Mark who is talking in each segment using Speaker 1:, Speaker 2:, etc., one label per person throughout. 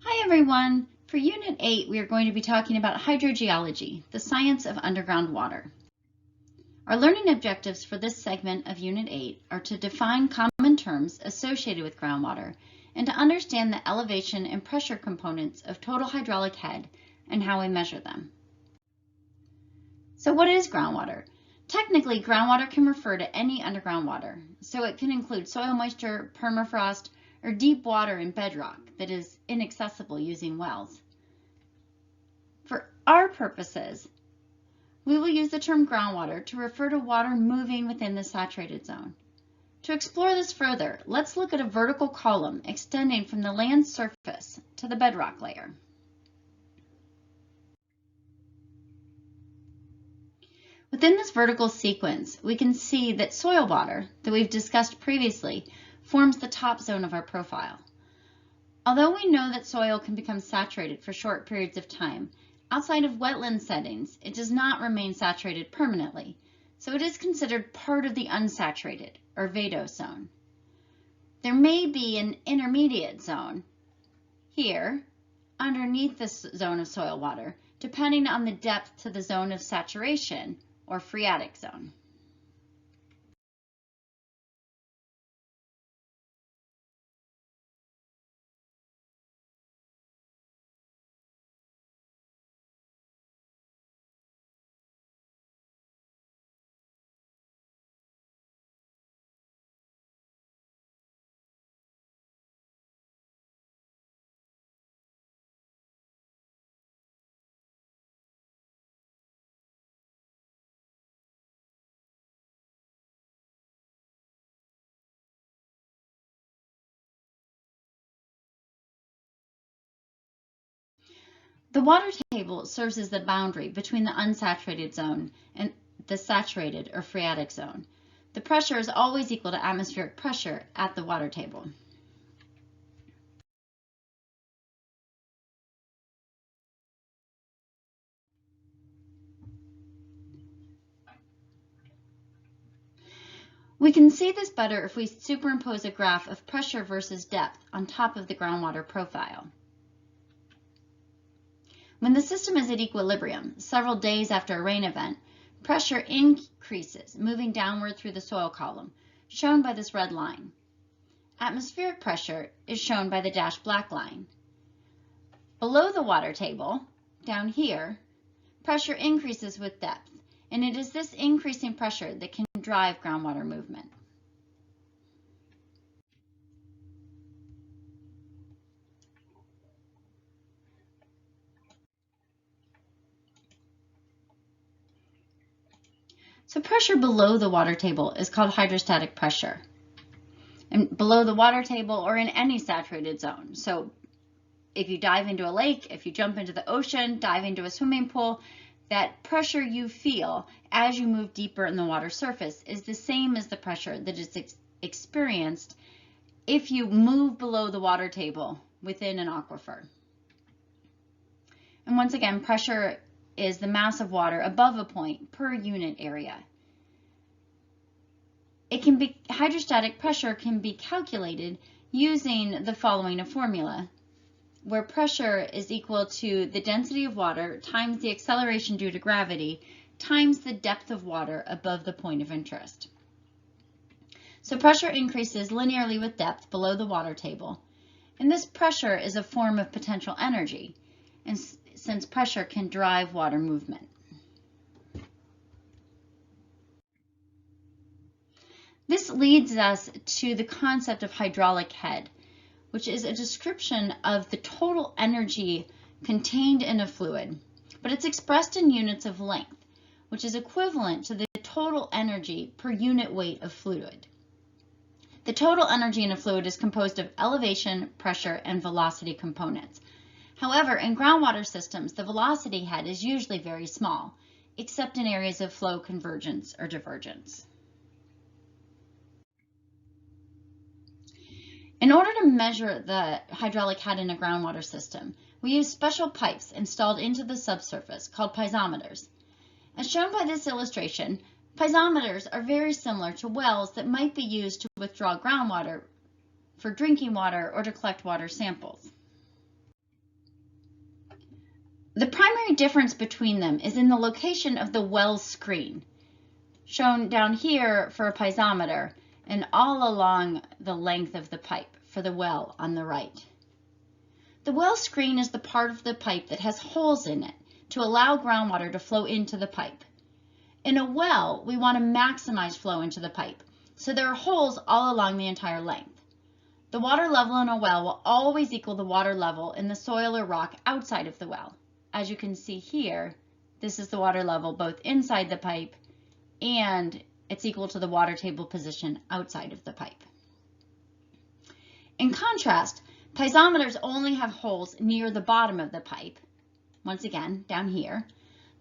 Speaker 1: Hi everyone! For Unit 8, we are going to be talking about hydrogeology, the science of underground water. Our learning objectives for this segment of Unit 8 are to define common terms associated with groundwater and to understand the elevation and pressure components of total hydraulic head and how we measure them. So what is groundwater? Technically, groundwater can refer to any underground water, so it can include soil moisture, permafrost, or deep water in bedrock that is inaccessible using wells. For our purposes, we will use the term groundwater to refer to water moving within the saturated zone. To explore this further, let's look at a vertical column extending from the land surface to the bedrock layer. Within this vertical sequence, we can see that soil water, that we've discussed previously, forms the top zone of our profile. Although we know that soil can become saturated for short periods of time, outside of wetland settings, it does not remain saturated permanently, so it is considered part of the unsaturated, or vadose zone. There may be an intermediate zone here, underneath this zone of soil water, depending on the depth to the zone of saturation, or phreatic zone. The water table serves as the boundary between the unsaturated zone and the saturated or phreatic zone. The pressure is always equal to atmospheric pressure at the water table. We can see this better if we superimpose a graph of pressure versus depth on top of the groundwater profile. When the system is at equilibrium, several days after a rain event, pressure increases, moving downward through the soil column, shown by this red line. Atmospheric pressure is shown by the dashed black line. Below the water table, down here, pressure increases with depth, and it is this increasing pressure that can drive groundwater movement. So pressure below the water table is called hydrostatic pressure. And below the water table or in any saturated zone. So if you dive into a lake, if you jump into the ocean, dive into a swimming pool, that pressure you feel as you move deeper in the water surface is the same as the pressure that is experienced if you move below the water table within an aquifer. And once again, pressure is the mass of water above a point per unit area. Hydrostatic pressure can be calculated using the following formula, where pressure is equal to the density of water times the acceleration due to gravity times the depth of water above the point of interest. So pressure increases linearly with depth below the water table, and this pressure is a form of potential energy, and since pressure can drive water movement. This leads us to the concept of hydraulic head, which is a description of the total energy contained in a fluid, but it's expressed in units of length, which is equivalent to the total energy per unit weight of fluid. The total energy in a fluid is composed of elevation, pressure, and velocity components. However, in groundwater systems, the velocity head is usually very small, except in areas of flow convergence or divergence. In order to measure the hydraulic head in a groundwater system, we use special pipes installed into the subsurface called piezometers. As shown by this illustration, piezometers are very similar to wells that might be used to withdraw groundwater for drinking water or to collect water samples. The primary difference between them is in the location of the well screen, shown down here for a piezometer and all along the length of the pipe for the well on the right. The well screen is the part of the pipe that has holes in it to allow groundwater to flow into the pipe. In a well, we want to maximize flow into the pipe, so there are holes all along the entire length. The water level in a well will always equal the water level in the soil or rock outside of the well. As you can see here, this is the water level both inside the pipe and it's equal to the water table position outside of the pipe. In contrast, piezometers only have holes near the bottom of the pipe. Once again, down here,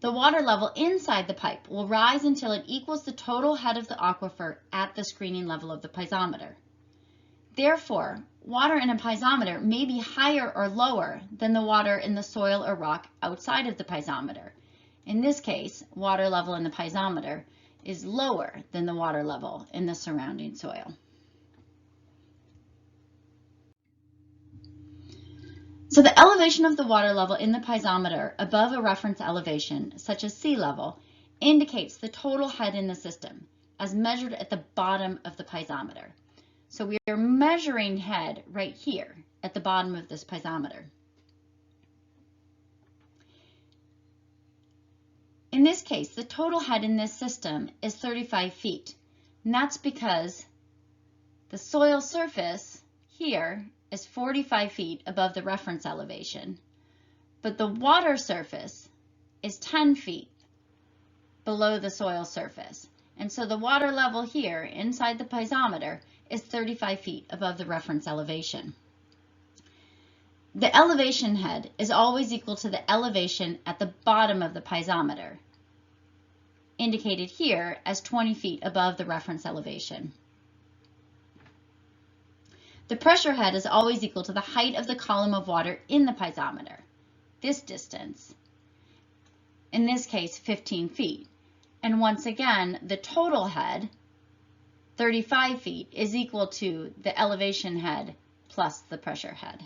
Speaker 1: the water level inside the pipe will rise until it equals the total head of the aquifer at the screening level of the piezometer. Therefore, water in a piezometer may be higher or lower than the water in the soil or rock outside of the piezometer. In this case, water level in the piezometer is lower than the water level in the surrounding soil. So the elevation of the water level in the piezometer above a reference elevation, such as sea level, indicates the total head in the system, as measured at the bottom of the piezometer. So we are measuring head right here at the bottom of this piezometer. In this case, the total head in this system is 35 feet, and that's because the soil surface here is 45 feet above the reference elevation, but the water surface is 10 feet below the soil surface. And so the water level here inside the piezometer is 35 feet above the reference elevation. The elevation head is always equal to the elevation at the bottom of the piezometer, indicated here as 20 feet above the reference elevation. The pressure head is always equal to the height of the column of water in the piezometer, this distance, in this case 15 feet. And once again, the total head, 35 feet, is equal to the elevation head plus the pressure head.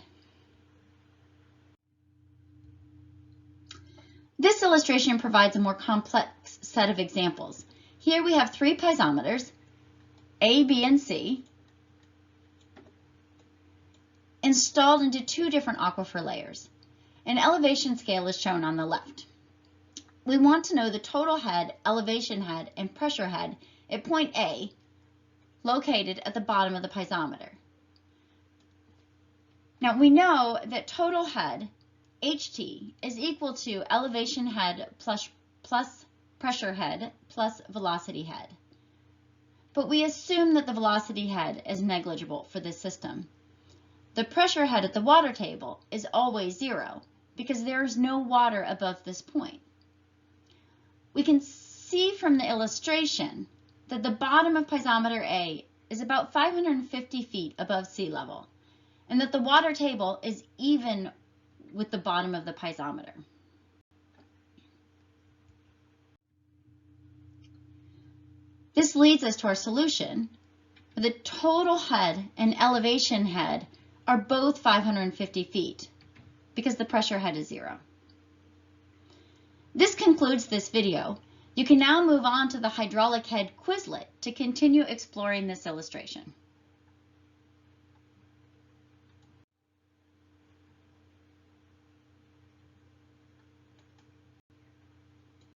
Speaker 1: This illustration provides a more complex set of examples. Here we have three piezometers, A, B, and C, installed into two different aquifer layers. An elevation scale is shown on the left. We want to know the total head, elevation head, and pressure head at point A, located at the bottom of the piezometer. Now we know that total head, HT, is equal to elevation head plus pressure head plus velocity head. But we assume that the velocity head is negligible for this system. The pressure head at the water table is always 0 because there is no water above this point. We can see from the illustration that the bottom of piezometer A is about 550 feet above sea level, and that the water table is even with the bottom of the piezometer. This leads us to our solution. The total head and elevation head are both 550 feet because the pressure head is 0. This concludes this video. You can now move on to the hydraulic head Quizlet to continue exploring this illustration.